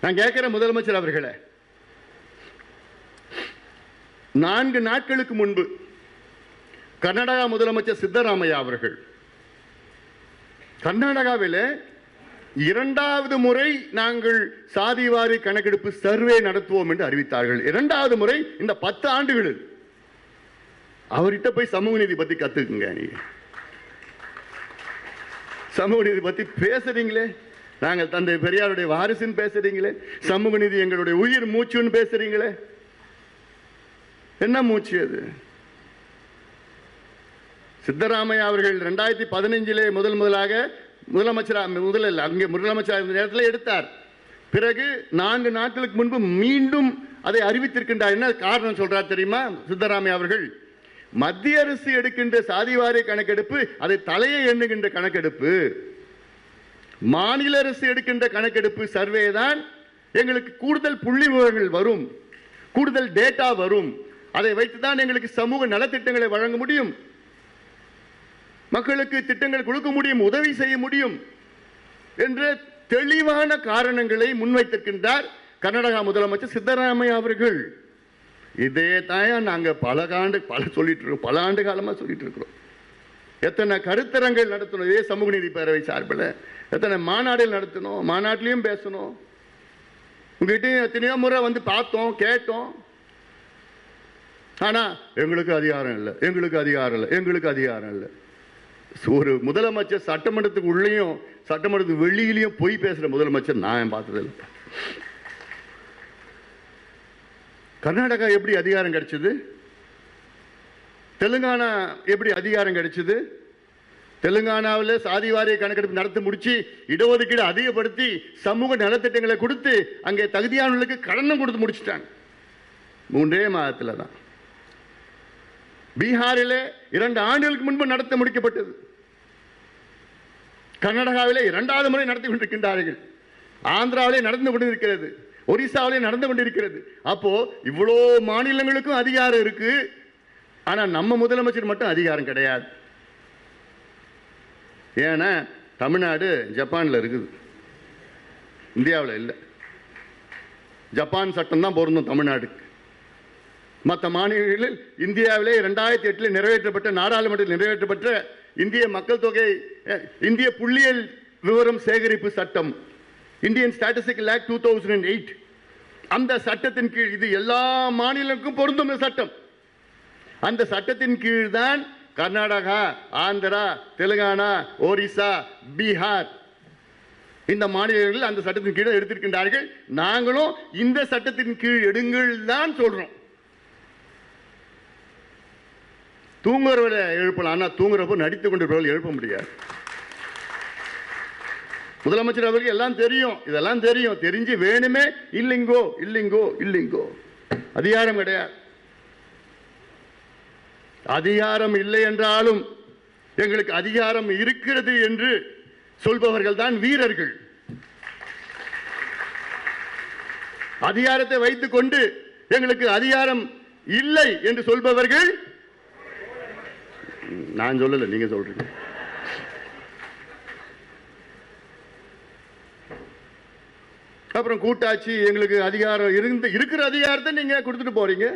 நான் கேட்கிறேன் முதலமைச்சர் அவர்களே, 4 நாட்களுக்கு முன்பு கர்நாடகா முதலமைச்சர் சித்தராமையா அவர்கள் கர்நாடகாவில் 2வது முறை நாங்கள் சாதிவாரி கணக்கெடுப்பு சர்வே நடத்துவோம் என்று அறிவித்தார்கள். 2வது முறை இந்த 10 ஆண்டுகளில். அவர்கிட்ட போய் சமூக நீதி பத்தி கத்துக்குங்க. நீங்க சமூக நீதி பத்தி பேசுறீங்களே, நாங்கள் தந்தை பெரியாருடைய வாரிசுன்னு பேசுறீங்களே, சமூக நீதி எங்களுடைய உயிர் மூச்சுன்னு பேசுறீங்களே, என்ன மூச்சு அது? சித்தராமையா அவர்கள் 2015 முதலாக முதலமைச்சர் அங்கே முதலமைச்சர் நேரத்தில் எடுத்தார். பிறகு 4 நாட்களுக்கு முன்பு மீண்டும் அதை அறிவித்திருக்கின்றார். என்ன காரணம் சொல்றார் தெரியுமா சித்தராமையா அவர்கள்? மத்திய அரசு எடுக்கின்ற சாதிவாரி கணக்கெடுப்பு அது தலையை எண்ணுகின்ற கணக்கெடுப்பு, மாநில அரசு எடுக்கின்ற கணக்கெடுப்பு சர்வே தான் எங்களுக்கு கூடுதல் புள்ளி விவரங்கள் வரும், கூடுதல் டேட்டா வரும், அதை வைத்துதான் எங்களுக்கு சமூக நலத்திட்டங்களை வழங்க முடியும், மக்களுக்கு திட்டங்கள் கொடுக்க முடியும், உதவி செய்ய முடியும் என்ற தெளிவான காரணங்களை முன்வைத்திருக்கின்றார் கர்நாடகா முதலமைச்சர் சித்தராமையா அவர்கள். இதே தான் நாங்க பல ஆண்டு காலமா சொல்லிட்டு இருக்கிறோம். எத்தனை கருத்தரங்கள் நடத்தணும் இதே சமூக நீதி பேரவை சார்பில், எத்தனை மாநாடுகள் நடத்தணும், மாநாட்டிலையும் பேசணும், உங்ககிட்ட எத்தனையோ முறை வந்து பார்த்தோம் கேட்டோம். ஆனா எங்களுக்கு அதிகாரம் இல்லை, எங்களுக்கு அதிகாரம் இல்லை, எங்களுக்கு அதிகாரம் இல்லை. ஒரு முதலமைச்சர் சட்டமன்றத்துக்கு உள்ளேயும் சட்டமன்றத்துக்கு வெளியிலையும் போய் பேசுற முதலமைச்சர் நான் பார்த்ததில்லை. கர்நாடகா எப்படி அதிகாரம் கிடைச்சது? தெலுங்கானா எப்படி அதிகாரம் கிடைச்சது? தெலுங்கானாவில் சாதிவாரிய கணக்கெடுப்பு நடத்தி முடிச்சு இடஒதுக்கீடு அதிகப்படுத்தி சமூக நலத்திட்டங்களை கொடுத்து அங்கே தகுதியானவர்களுக்கு கடனும் கொடுத்து முடிச்சுட்டாங்க 3 மாதத்தில் தான். பீகாரில் 2 ஆண்டுகளுக்கு முன்பு நடத்த முடிக்கப்பட்டது. கர்நாடகாவிலே 2வது முறை நடத்தி கொண்டிருக்கின்றார்கள். ஆந்திராவிலே நடந்து கொண்டிருக்கிறது, ஒரிசாவிலே நடந்து கொண்டிருக்கிறது. அப்போ இவ்வளோ மாநிலங்களுக்கும் அதிகாரம் இருக்கு, ஆனா நம்ம முதலமைச்சர் மட்டும் அதிகாரம் கிடையாது. ஏன்னா தமிழ்நாடு ஜப்பான்ல இருக்குது, இந்தியாவில் இல்லை. ஜப்பான் சட்டம் தான் பொருந்தும் தமிழ்நாடுக்கு. மற்ற மாநிலங்களில் இந்தியாவிலே 2008 நிறைவேற்றப்பட்ட நாடாளுமன்றத்தில் நிறைவேற்றப்பட்ட இந்திய மக்கள் தொகை இந்திய புள்ளியியல் விவரம் சேகரிப்பு சட்டம், இந்தியன் ஸ்டாட்டிஸ்டிக்கல் ஆக்ட் 2008, அந்த சட்டத்தின் கீழ் இது எல்லா மாநிலங்களுக்கும் பொருந்தும் சட்டம். அந்த சட்டத்தின் கீழ் தான் கர்நாடகா, ஆந்திரா, தெலுங்கானா, ஒரிசா, பீகார் இந்த மாநிலங்களில் அந்த சட்டத்தின் கீழ் எடுத்திருக்கின்றார்கள். நாங்களும் இந்த சட்டத்தின் கீழ் எடுங்கள் தான் சொல்றோம். தூங்குறவரை எழுப்பலாம், ஆனால் தூங்குறப்போ நடித்துக் கொண்டிருப்பவர்கள் எழுப்ப முடியாது. முதலமைச்சர் அவருக்கு எல்லாம் தெரியும், இதெல்லாம் தெரியும், தெரிஞ்சு வேணுமே இல்லைங்கோ இல்லைங்கோ இல்லைங்கோ அதிகாரம் கிடையாது. அதிகாரம் இல்லை என்றாலும் எங்களுக்கு அதிகாரம் இருக்கிறது என்று சொல்பவர்கள் தான் வீரர்கள். அதிகாரத்தை வைத்துக் கொண்டு எங்களுக்கு அதிகாரம் இல்லை என்று சொல்பவர்கள், நான் சொல்லல, நீங்க சொல்றீங்க. அப்புறம் கூட்டாட்சி, எங்களுக்கு அதிகாரம் இருக்கிற அதிகாரத்தை நீங்க கொடுத்துட்டு போறீங்க.